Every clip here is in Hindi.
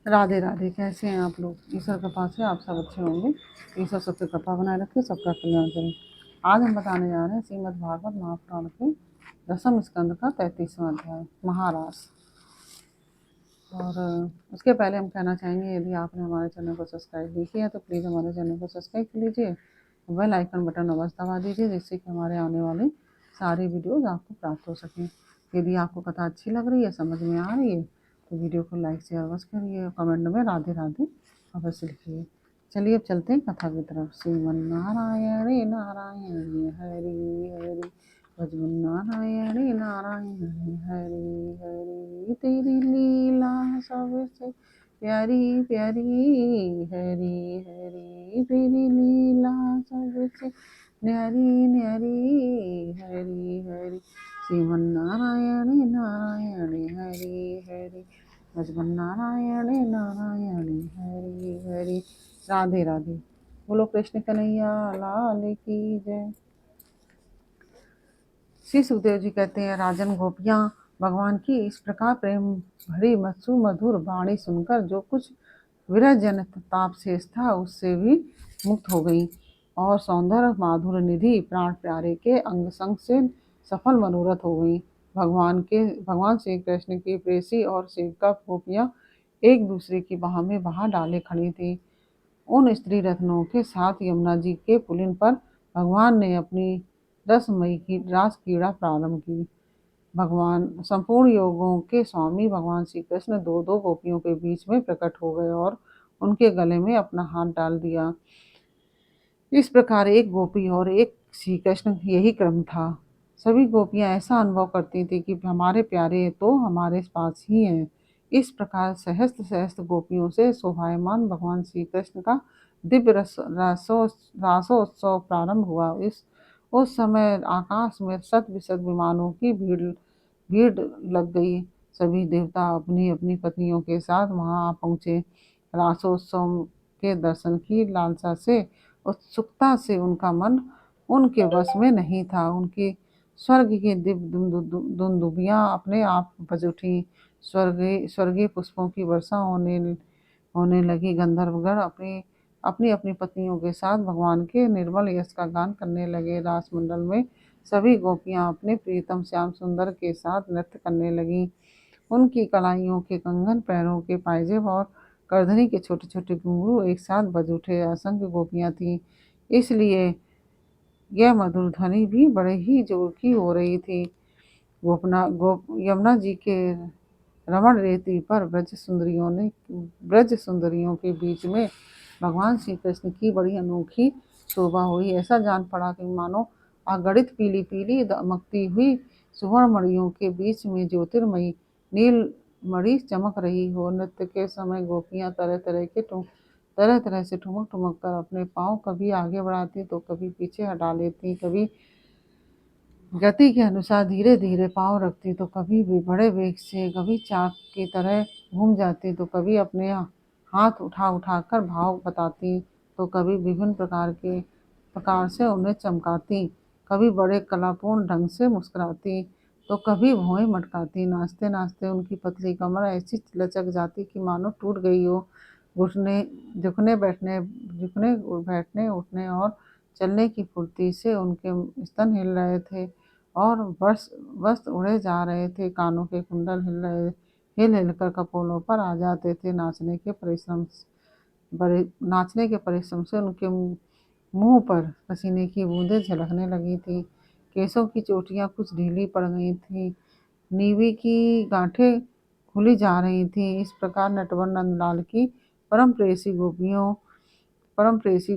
राधे राधे। कैसे हैं आप लोग? ईश्वर कृपा से आप सब अच्छे होंगे। ईश्वर सबसे कृपा बनाए रखे, सबका कल्याण करें। आज हम बताने जा रहे हैं श्रीमद् भागवत महापुराण के 10वें स्कंद का 33वां अध्याय महारास। और उसके पहले हम कहना चाहेंगे, यदि आपने हमारे चैनल को सब्सक्राइब नहीं किया तो प्लीज़ हमारे चैनल को सब्सक्राइब कर लीजिए, बेल आइकन बटन अवश्य दबा दीजिए, जिससे कि हमारे आने वाले सारी वीडियोज़ आपको प्राप्त हो सकें। यदि आपको कथा अच्छी लग रही है, समझ में आ रही है, तो वीडियो को लाइक शेयर अवश्य करिए और कमेंट में राधे राधे अवश्य लिखिए। चलिए अब चलते हैं कथा की तरफ। श्रीमन्नारायण नारायण हरि हरि, भजमन्नारायण नारायण हरि हरि, तेरी लीला सबसे प्यारी प्यारी, हरि हरि तेरी लीला सबसे न्यारी न्यारी, हरि हरि श्रीमन्नारायण नारायण हरि हरि, भजमन्नारायण नारायण हरि हरि। राधे राधे। बोलो कृष्ण कन्हैया लाल की जय। श्री सुखदेव जी कहते हैं, राजन गोपियां भगवान की इस प्रकार प्रेम भरी मधुर वाणी सुनकर जो कुछ विरह जनित ताप शेष था उससे भी मुक्त हो गई और सौंदर्य माधुर निधि प्राण प्यारे के अंग संग से सफल मनोरथ हो गई। भगवान श्री कृष्ण की प्रेसी और सेविका गोपियां एक दूसरे की बाह में बाह डाले खड़ी थी। उन स्त्री रत्नों के साथ यमुना जी के पुलिन पर भगवान ने अपनी रसमयी की रास क्रीड़ा प्रारंभ की। भगवान संपूर्ण योगों के स्वामी भगवान श्री कृष्ण दो दो गोपियों के बीच में प्रकट हो गए और उनके गले में अपना हाथ डाल दिया। इस प्रकार एक गोपी और एक श्री कृष्ण यही क्रम था। सभी गोपियां ऐसा अनुभव करती थी कि हमारे प्यारे तो हमारे पास ही हैं। इस प्रकार सहस्त्र सहस्त्र गोपियों से शोभायमान भगवान श्री कृष्ण का दिव्य रासोत्सव प्रारंभ हुआ। उस समय आकाश में शत विशत विमानों की भीड़ लग गई। सभी देवता अपनी अपनी पत्नियों के साथ वहां आ पहुंचे। रासोत्सव के दर्शन की लालसा से उत्सुकता से उनका मन उनके वश में नहीं था। उनकी स्वर्ग की दिव्य दुंदुभियां अपने आप बज उठी। स्वर्गीय पुष्पों की वर्षा होने लगी। गंधर्वगण अपनी अपनी अपनी पत्नियों के साथ भगवान के निर्मल यश का गान करने लगे। रासमंडल में सभी गोपियां अपने प्रीतम श्याम सुंदर के साथ नृत्य करने लगी। उनकी कलाइयों के कंगन, पैरों के पायजेब और करधनी के छोटे छोटे घुंघरू एक साथ बज उठे। असंख्य गोपियां थीं, इसलिए यह मधुर ध्वनि भी बड़े ही जोर की हो रही थी। यमुना जी के रमण रेती पर ब्रज सुंदरियों के बीच में भगवान श्री कृष्ण की बड़ी अनोखी शोभा हुई। ऐसा जान पड़ा कि मानो अगणित पीली पीली दमकती हुई सुवर्ण मणियों के बीच में ज्योतिर्मयी नील मणि चमक रही हो। नृत्य के समय गोपियां तरह तरह से ठुमक ठुमक कर अपने पांव कभी आगे बढ़ाती तो कभी पीछे हटा लेती, कभी गति के अनुसार धीरे धीरे पांव रखती तो कभी भी बड़े वेग से, कभी चाक की तरह घूम जाती तो कभी अपने हाथ उठा उठाकर भाव बताती तो कभी विभिन्न प्रकार से उन्हें चमकाती, कभी बड़े कलापूर्ण ढंग से मुस्कुराती तो कभी भौएं मटकाती। नाचते नाचते उनकी पतली कमर ऐसी लचक जाती कि मानो टूट गई हो। घुटने झुकने बैठने उठने और चलने की फुर्ती से उनके स्तन हिल रहे थे और वस्त्र उड़े जा रहे थे। कानों के कुंडल हिल हिलकर कपोलों पर आ जाते थे। नाचने के परिश्रम से उनके मुंह पर पसीने की बूंदें झलकने लगी थी। केसों की चोटियां कुछ ढीली पड़ गई थी। नीवी की गांठें खुली जा रही थी। इस प्रकार नटवर नंदलाल की परम प्रेसी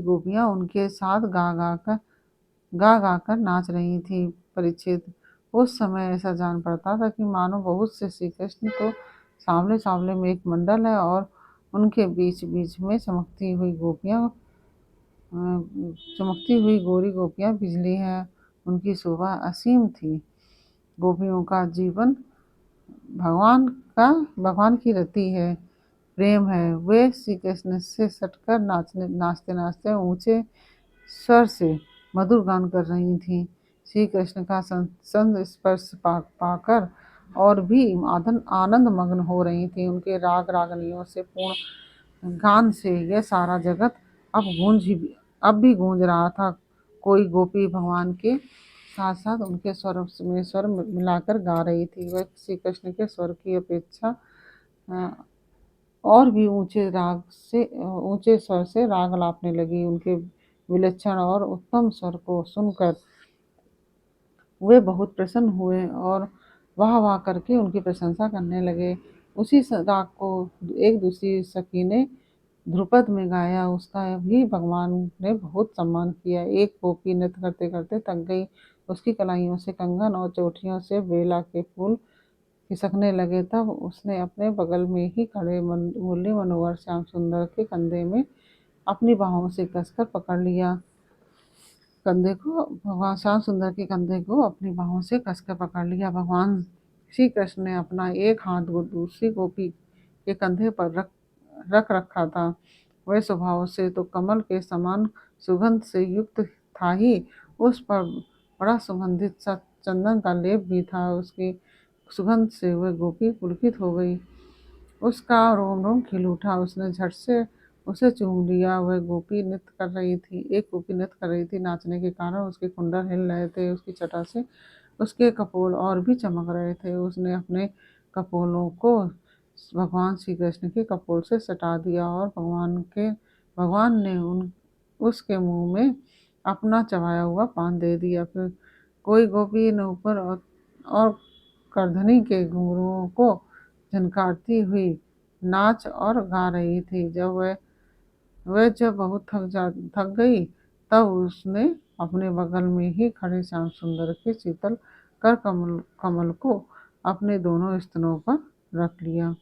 गोपियां उनके साथ गा गा कर नाच रही थी। परीक्षित, उस समय ऐसा जान पड़ता था कि मानो बहुत से श्री कृष्ण तो सामने सामने में एक मंडल है और उनके बीच बीच में चमकती हुई गोरी गोपियां बिजली हैं। उनकी शोभा असीम थी। गोपियों का जीवन भगवान की रति है, प्रेम है। वे श्री कृष्ण से सटकर नाचते नाचते ऊंचे स्वर से मधुर गान कर रही थी। श्री कृष्ण का संग स्पर्श पाकर और भी आनंद मग्न हो रही थी। उनके राग रागनियों से पूर्ण गान से यह सारा जगत अब भी गूंज रहा था। कोई गोपी भगवान के साथ साथ उनके स्वर में स्वर मिलाकर गा रही थी। वह श्री कृष्ण के स्वर की अपेक्षा और भी ऊंचे स्वर से राग लापने लगी। उनके विलक्षण और उत्तम स्वर को सुनकर वे बहुत प्रसन्न हुए और वाह वाह करके उनकी प्रशंसा करने लगे। उसी राग को एक दूसरी सखी ने ध्रुपद में गाया, उसका भी भगवान ने बहुत सम्मान किया। एक गोपी नृत्य करते करते थक गई। उसकी कलाइयों से कंगन और चोटियों से बेला के फूल खिसकने लगे। तब उसने अपने बगल में ही खड़े मुरली मनोहर श्याम सुंदर के कंधे में अपनी बाहों से कसकर पकड़ लिया। कंधे को भगवान श्याम सुंदर के कंधे को अपनी बाहों से कसकर पकड़ लिया। भगवान श्री कृष्ण ने अपना एक हाथ दूसरी गोपी के कंधे पर रख रखा था। वह स्वभाव से तो कमल के समान सुगंध से युक्त था ही, उस पर बड़ा सुगंधित सा चंदन का लेप भी था। उसकी सुगंध से वह गोपी पुलकित हो गई। उसका रोम रोम खिल उठा। उसने झट से उसे चूम लिया। वह गोपी नृत्य कर रही थी। एक गोपी नृत्य कर रही थी। नाचने के कारण उसके कुंडल हिल रहे थे। उसकी छटा से उसके कपोल और भी चमक रहे थे। उसने अपने कपोलों को भगवान श्री कृष्ण के कपोल से सटा दिया और भगवान ने उसके मुंह में अपना चबाया हुआ पान दे दिया। फिर कोई गोपी न ऊपर और करधनी के घुंघरुओं को झनकारती हुई नाच और गा रही थी। जब बहुत थक गई तब उसने अपने बगल में ही खड़े श्याम सुंदर के शीतल कर कमल को अपने दोनों स्तनों पर रख लिया।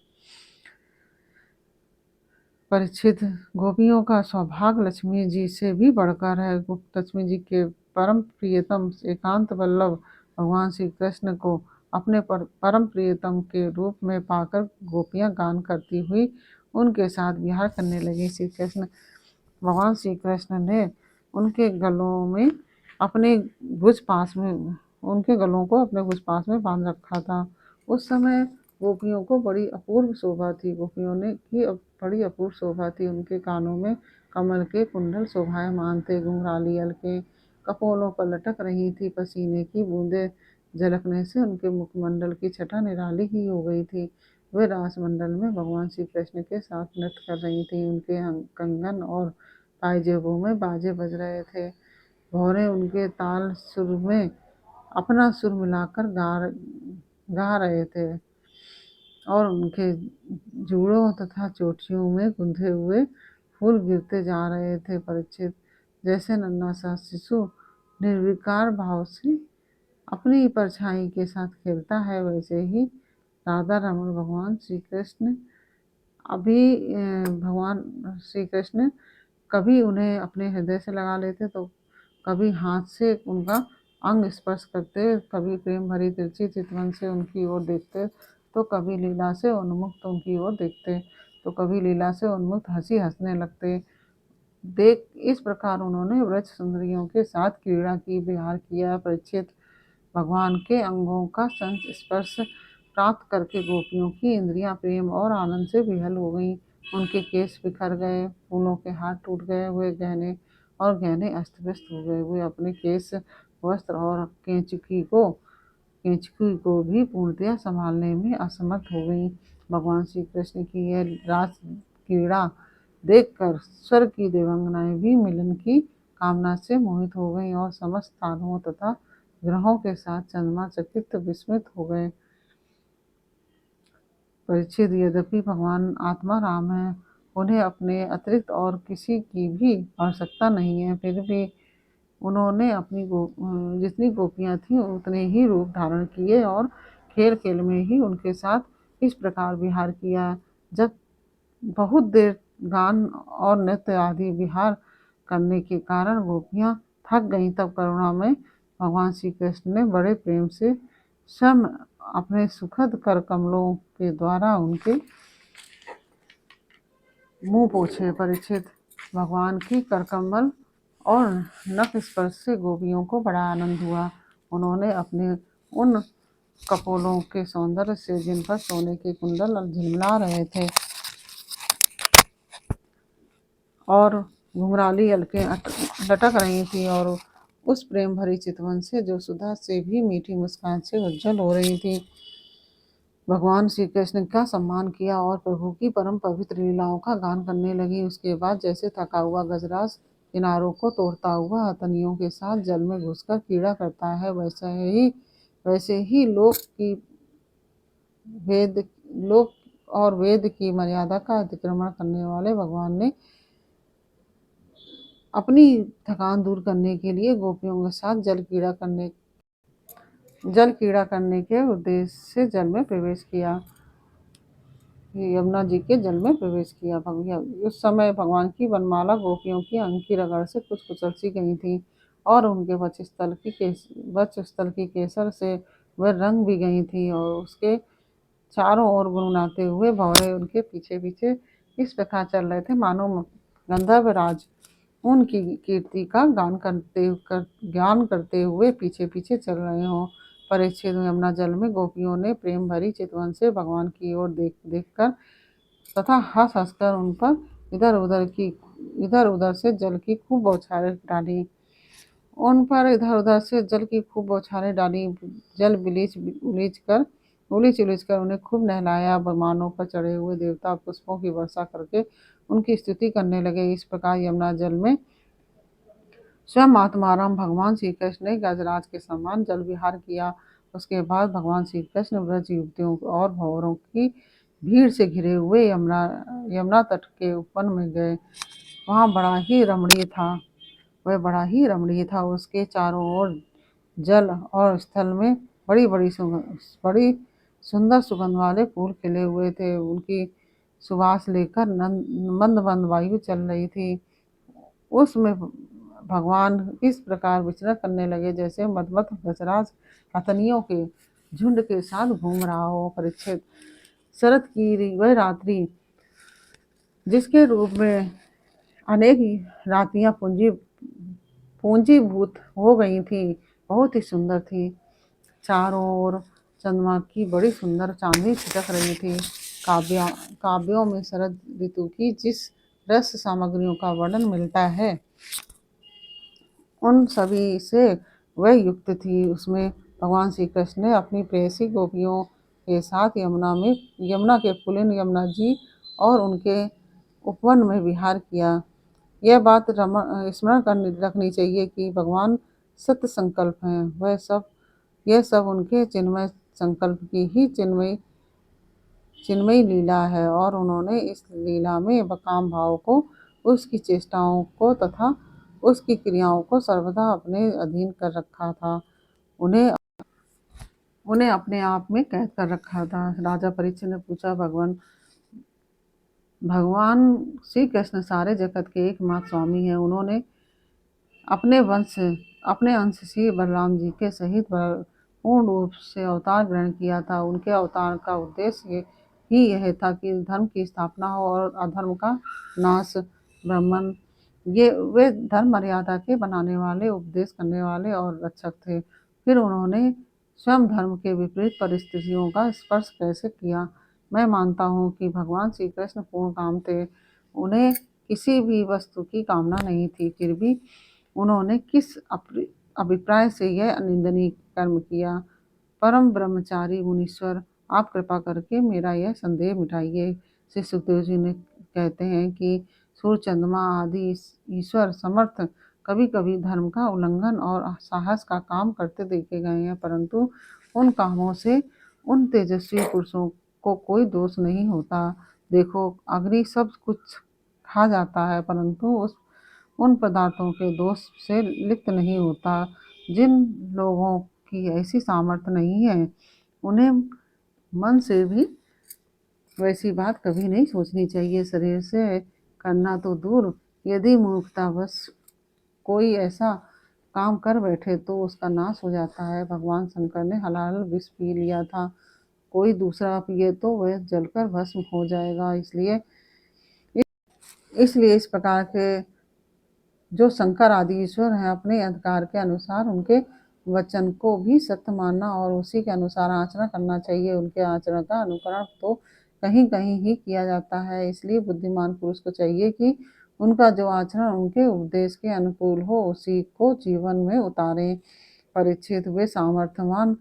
परीक्षित, गोपियों का सौभाग्य लक्ष्मी जी से भी बढ़कर है। लक्ष्मी जी के परम प्रियतम एकांत वल्लभ भगवान श्री कृष्ण को अपने परम प्रियतम के रूप में पाकर गोपियां गान करती हुई उनके साथ विहार करने लगी। भगवान श्री कृष्ण ने उनके गलों को अपने भुज पास में बांध रखा था। उस समय गोपियों को बड़ी अपूर्व शोभा थी। बड़ी अपूर्व शोभा थी। उनके कानों में कमल के कुंडल शोभायमान थे। घुंघराली अलके कपोलों पर लटक रही थी। पसीने की बूंदें झलकने से उनके मुखमंडल की छटा निराली ही हो गई थी। वे रास मंडल में भगवान श्री कृष्ण के साथ नृत्य कर रही थी। उनके कंगन और पायजेबों में बाजे बज रहे थे। भौरे उनके ताल सुर में अपना सुर मिलाकर गा रहे थे और उनके जूड़ों तथा चोटियों में गुंथे हुए फूल गिरते जा रहे थे। परीक्षित, जैसे नन्हा सा शिशु निर्विकार भाव से अपनी परछाई के साथ खेलता है, वैसे ही राधा रमण भगवान श्री कृष्ण कभी उन्हें अपने हृदय से लगा लेते तो कभी हाथ से उनका अंग स्पर्श करते, कभी प्रेम भरी तिरछी चितवन से उनकी ओर देखते, तो कभी लीला से उन्मुक्त उनकी ओर देखते, तो कभी लीला से उन्मुक्त हंसने लगते। इस प्रकार उन्होंने व्रज सुंदरियों के साथ क्रीड़ा की, विहार किया। परीक्षित, भगवान के अंगों का स्पर्श प्राप्त करके गोपियों की इंद्रियां प्रेम और आनंद से विहल हो गईं। उनके केश बिखर गए, फूलों के हाथ टूट गए, गहने अस्त व्यस्त हो गए। वे अपने केश, वस्त्र और केंचुकी को भी पूर्णतया संभालने में असमर्थ हो गईं। भगवान श्री कृष्ण की यह रास क्रीड़ा देखकर स्वर्ग की देवांगनाएं भी मिलन की कामना से मोहित हो गईं और समस्त साधुओं तथा ग्रहों के साथ चंद्रमाचकित विस्मित हो गए। परीक्षित, यद्यपि भगवान आत्मा राम है, उन्हें अपने अतिरिक्त और किसी की भी आवश्यकता नहीं है, फिर भी उन्होंने जितनी गोपियां थीं उतने ही रूप धारण किए और खेल खेल में ही उनके साथ इस प्रकार विहार किया। जब बहुत देर गान और नृत्य आदि विहार करने के कारण गोपियां थक गईं, तब करुणा में भगवान श्री कृष्ण ने बड़े प्रेम से स्वयं अपने सुखद कर कमलों के द्वारा उनके मुंह पोछे। परीक्षित, भगवान की करकमल और नख स्पर्श से गोपियों को बड़ा आनंद हुआ। उन्होंने अपने उन कपोलों के सौंदर्य से जिन पर सोने के कुंडल झिलमिला रहे थे और घुंघराली अलकें लटक रही थी, और उस प्रेम भरी चितवन से जो सुधा से भी मीठी मुस्कान से उज्जवल हो रही थी। भगवान श्री कृष्ण का सम्मान किया और प्रभु की परम पवित्र लीलाओं का गान करने लगी। उसके बाद जैसे थका हुआ गजराज किनारों को तोड़ता हुआ हथनियों के साथ जल में घुसकर कीड़ा करता है, वैसे ही लोक और वेद की मर्यादा का अतिक्रमण करने वाले भगवान ने अपनी थकान दूर करने के लिए गोपियों के साथ जल कीड़ा करने के उद्देश्य से जल में प्रवेश किया, यमुना जी के जल में प्रवेश किया। उस समय भगवान की वनमाला गोपियों की अंग की रगड़ से कुछ कुचल सी गई थी, और उनके वक्षस्थल की केसर से वह रंग भी गई थी, और उसके चारों ओर गुनगुनाते हुए भौरे उनके पीछे पीछे इस प्रकार चल रहे थे मानो गंधर्व राज उनकी कीर्ति का ज्ञान करते हुए पीछे पीछे चल रहे हों। परीक्षित यमुना जल में गोपियों ने प्रेम भरी चितवन से भगवान की ओर देख कर तथा हंस हंसकर उन पर इधर उधर से जल की खूब बौछारें डाली। जल उलीच उलीच कर उन्हें खूब नहलाया। विमानों पर चढ़े हुए देवता पुष्पों की वर्षा करके उनकी स्तुति करने लगे। इस प्रकार यमुना जल में स्वयं आत्माराम भगवान श्री कृष्ण ने गजराज के समान जल विहार किया। उसके बाद भगवान श्री कृष्ण ब्रज युवतियों और भंवरों की भीड़ से घिरे हुए यमुना तट के उपवन में गए। वह बड़ा ही रमणीय था। उसके चारों ओर जल और स्थल में बड़ी सुंदर सुगंध वाले फूल खिले हुए थे। उनकी सुवास लेकर मंद मंद वायु चल रही थी। उसमें भगवान इस प्रकार विचरण करने लगे जैसे मदमस्त गजराज हथनियों के झुंड के साथ घूम रहा हो। परीक्षित, शरद की वह रात्रि जिसके रूप में अनेक रातियां पूंजीभूत हो गई थी, बहुत ही सुंदर थी। चारों ओर चंद्रमा की बड़ी सुंदर चांदनी छिटक रही थी। काव्यों में शरद ऋतु की जिस रस सामग्रियों का वर्णन मिलता है, उन सभी से वह युक्त थी। उसमें भगवान श्री कृष्ण ने अपनी प्रेयसी गोपियों के साथ यमुना के पुलिन यमुना जी और उनके उपवन में विहार किया। यह बात स्मरण रखनी चाहिए कि भगवान सत्य संकल्प हैं। यह सब उनके चिन्मय संकल्प की ही चिन्मयी लीला है, और उन्होंने इस लीला में काम भाव को, उसकी चेष्टाओं को तथा उसकी क्रियाओं को सर्वदा अपने अधीन कर रखा था, उन्हें अपने आप में कैद कर रखा था। राजा परीक्षित ने पूछा, भगवान श्री कृष्ण सारे जगत के एकमात्र स्वामी हैं। उन्होंने अपने अंश श्री बलराम जी के सहित पूर्ण रूप से अवतार ग्रहण किया था। उनके अवतार का उद्देश्य ही यह था कि धर्म की स्थापना हो और अधर्म का नाश। वे धर्म मर्यादा के बनाने वाले, उपदेश करने वाले और रक्षक थे। फिर उन्होंने स्वयं धर्म के विपरीत परिस्थितियों का स्पर्श कैसे किया। मैं मानता हूँ कि भगवान श्री कृष्ण पूर्ण काम थे। उन्हें किसी भी वस्तु की कामना नहीं थी, फिर भी उन्होंने किस अभिप्राय से यह निंदनीय कर्म किया। परम ब्रह्मचारी मुनीश्वर, आप कृपा करके मेरा यह संदेह मिटाइए। श्री सुखदेव जी ने कहते हैं कि सूर्य, चंद्रमा आदि ईश्वर समर्थ कभी कभी धर्म का उल्लंघन और साहस का काम करते देखे गए हैं, परंतु उन कामों से उन तेजस्वी पुरुषों को कोई दोष नहीं होता। देखो, अग्नि सब कुछ खा जाता है, परंतु उन पदार्थों के दोष से लिप्त नहीं होता। जिन लोगों की ऐसी सामर्थ्य नहीं है, उन्हें मन से भी वैसी बात कभी नहीं सोचनी चाहिए। शरीर से करना तो दूर, यदि मूर्खतावश कोई ऐसा काम कर बैठे तो उसका नाश हो जाता है। भगवान शंकर ने हलाल विष पी लिया था, कोई दूसरा पिए तो वह जलकर भस्म हो जाएगा। इसलिए इस प्रकार के जो शंकर आदि ईश्वर हैं, अपने अधिकार के अनुसार उनके वचन को भी सत्य मानना और उसी के अनुसार आचरण करना चाहिए। उनके आचरण का अनुकरण तो कहीं कहीं ही किया जाता है। इसलिए बुद्धिमान पुरुष को चाहिए कि उनका जो आचरण उनके उपदेश के अनुकूल हो उसी को जीवन में उतारें। परीक्षित, वे सामर्थ्यवान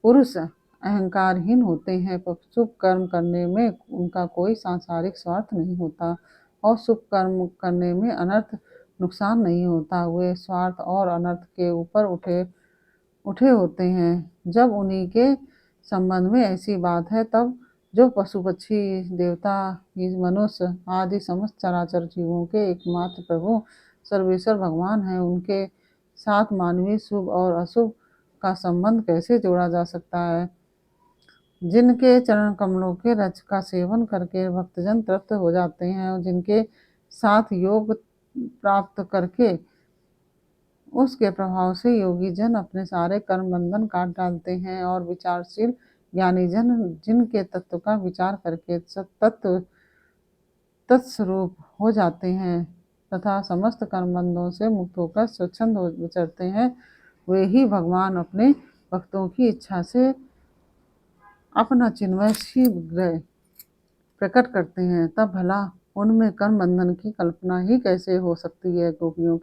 पुरुष अहंकारहीन होते हैं, पर शुभ कर्म करने में उनका कोई सांसारिक स्वार्थ नहीं होता और शुभ कर्म करने में अनर्थ नुकसान नहीं होता। वे स्वार्थ और अनर्थ के ऊपर उठे होते हैं। जब उन्हीं के संबंध में ऐसी बात है, तब जो पशु पक्षी देवता मनुष्य आदि समस्त चराचर जीवों के एकमात्र प्रभु सर्वेश्वर भगवान हैं, उनके साथ मानवीय शुभ और अशुभ का संबंध कैसे जोड़ा जा सकता है। जिनके चरण कमलों के रज का सेवन करके भक्तजन तृप्त हो जाते हैं और जिनके साथ योग प्राप्त करके उसके प्रभाव से योगी जन अपने सारे कर्म बंधन काट डालते हैं और विचारशील ज्ञानी जन जिनके तत्व का विचार करके तत्व तत्स्वरूप हो जाते हैं तथा समस्त कर्म बंधों से मुक्त होकर स्वच्छंद विचरते हैं, वे ही भगवान अपने भक्तों की इच्छा से अपना चिन्मय विग्रह प्रकट करते हैं। तब भला उनमें कर्म बंधन की कल्पना ही कैसे हो सकती है। गोपियों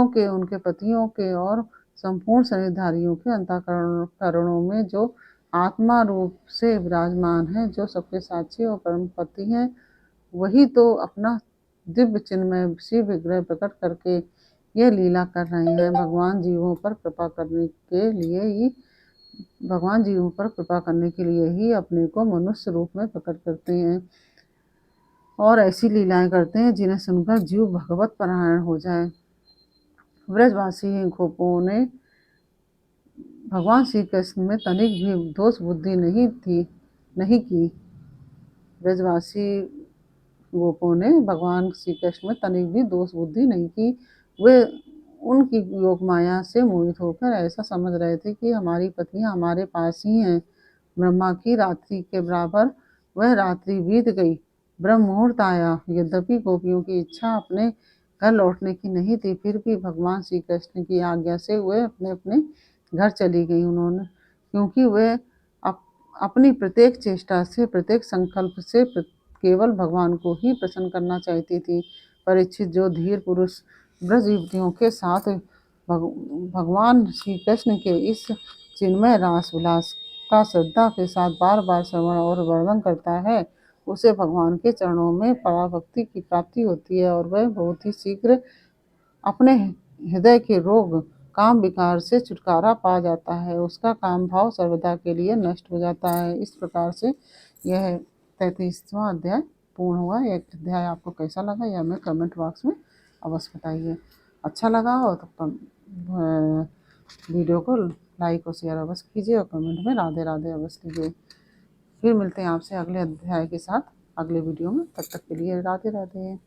के उनके पतियों के और संपूर्ण शरीरधारियों के अंतःकरणों में जो आत्मा रूप से विराजमान है, जो सबके साक्षी और परम पति हैं, वही तो अपना दिव्य चिन्मय शिव विग्रह प्रकट करके ये लीला कर रहे हैं। भगवान जीवों पर कृपा करने के लिए ही अपने को मनुष्य रूप में प्रकट करते हैं और ऐसी लीलाएं करते हैं जिन्हें सुनकर जीव भगवत परायण हो जाए। ब्रजवासी गोपों ने भगवान श्री कृष्ण में तनिक भी दोष बुद्धि नहीं की। ब्रजवासी गोपों ने भगवान श्री कृष्ण में तनिक भी दोष बुद्धि नहीं की। वे उनकी योग माया से मोहित होकर ऐसा समझ रहे थे कि हमारी पत्नियां हमारे पास ही हैं। ब्रह्मा की रात्रि के बराबर वह रात्रि बीत गई। ब्रह्म मुहूर्त आया। यद्यपि गोपियों की इच्छा अपने घर लौटने की नहीं थी, फिर भी भगवान श्री कृष्ण की आज्ञा से वे अपने अपने घर चली गई। उन्होंने क्योंकि वे अपनी प्रत्येक चेष्टा से, प्रत्येक संकल्प से केवल भगवान को ही प्रसन्न करना चाहती थी। परीक्षित, जो धीर पुरुष ब्रज युवतियों के साथ भगवान श्री कृष्ण के इस चिन्मय रास विलास का श्रद्धा के साथ बार बार श्रवण और वर्णन करता है, उसे भगवान के चरणों में पराभक्ति की प्राप्ति होती है और वह बहुत ही शीघ्र अपने हृदय के रोग काम विकार से छुटकारा पा जाता है। उसका काम भाव सर्वदा के लिए नष्ट हो जाता है। इस प्रकार से यह 33वां अध्याय पूर्ण हुआ। यह अध्याय आपको कैसा लगा यह हमें कमेंट बॉक्स में अवश्य बताइए। अच्छा लगा हो तो वीडियो को लाइक और शेयर अवश्य कीजिए और कमेंट में राधे राधे अवश्य कीजिए। फिर मिलते हैं आपसे अगले अध्याय के साथ अगले वीडियो में। तब तक के लिए राधे राधे।